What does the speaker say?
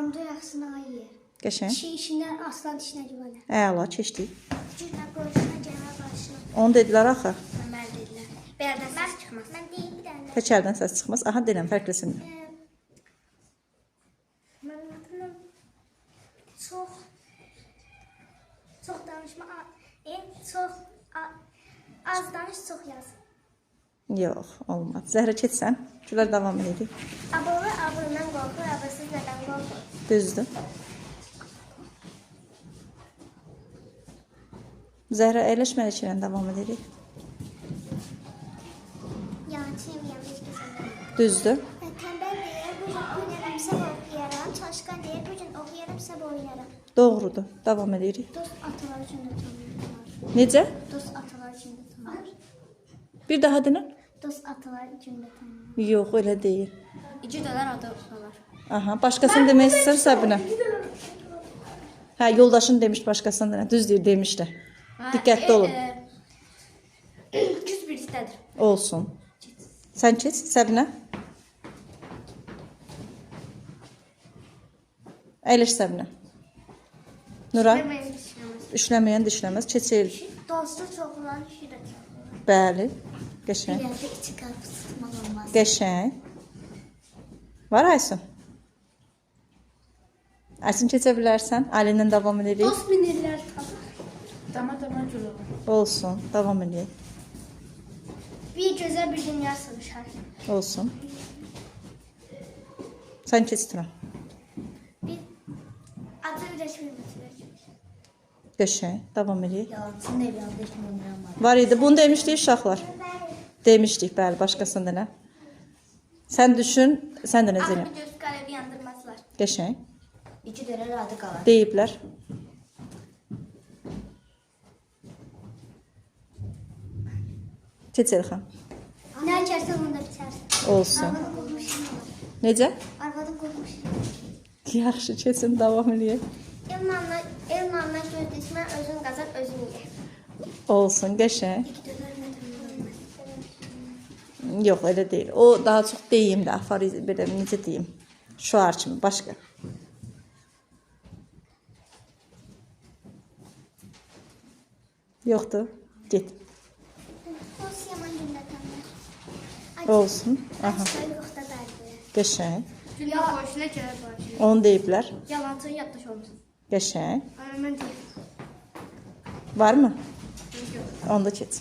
Hamda yaxşısına ayır. Qəşəng. İşindən aslan dişinə güvənə. Əla, keçdik. Gücünə qoşuna gələ başına. Onu dedilər axı. Məl dedilər. Bəyərdən səs çıxmaz. Mən deyim bir dənə. Təkərdən səs çıxmaz. Aha, denəm, fərqlisin. Mən çox danışma. Çox az danış, çox yaz. Yox, olmaz. Zəhrə keçsən. Gülər davam edir. Abılı abından qorxur, abısız nədən qorxur? Düzdür. Zəhrə əyləşməli içirən davam edirik. Yançıyım, yanlış keçəm. Düzdür. Tənbəl deyir, bu gün oynarım, sabah oxuyaram. Çalışqan deyir, bu gün oxuyaram, sabah oynarım. Doğrudur. Davam edirik. Dost atalar üçün də tanınır. Necə? Dost atalar üçün də tanınır. Bir daha denən? Dost atalar üçün də tanınır. Yox, elə deyil. İki dölər adı oxular. Aha, başqasını demək istəyirsən Səbinə. Hə, yoldaşın demiş başqasını denə. Düz deyir, demişlər. Diqqətli olun. Küs birlikdədir. Olsun. Sən keç, Səbinə. Əyləş Səbinə. Nuray. Üçləməyən dişləməz. Keçir. Dostu çox olan işi də çox. Bəli. Qəşəng. Bir yerdə içi qarpız tutmaq olmaz. Qəşəng. Var Aysun. Aysun keçə bilərsən. Alindən davam edirik. Dost minirlər tabii. Dama cürür. Olsun. Davam edirik. Bir gözəl bir dünya sığışar. Olsun. Sən keç Turan. Bir adı ürəşmir. Qəşəng. Davam edirik. Yalancının evi yanında heç nömrəm var. Var idi. Bunu demişdik uşaqlar. Demişdik, bəli. Başqasını denə. Sən düşün. Sən də necə elə? Adı göz qalebi yandırmazlar. Qəşəng. İki dölər adı qalar. Deyiblər. Keç Elxan. Nə əkərsən onda biçərsən. Olsun. Arvadın qoxmuşun olur. Necə? Arvadın qoxmuşun. Yaxşı, keçin, davam edək. Elmanla göz dişmə özün qazan, özün ye. Olsun, qəşəng. İki dölər nə olmaz. Yox, elə deyil. O daha çox deyim də, aforiz belə necə deyim? Şuar kimi, başqa. Yoxdur. Get. Dost yaman gündətənlər. Olsun. Aha, Açıqlar yoxda dərdir. qəşəng. Gündə boşuna gəlir başına. Onu deyiblər. Yalancın yaddaş olmasın. Qəşəng. Mən deyim. Var mı? Onda keç.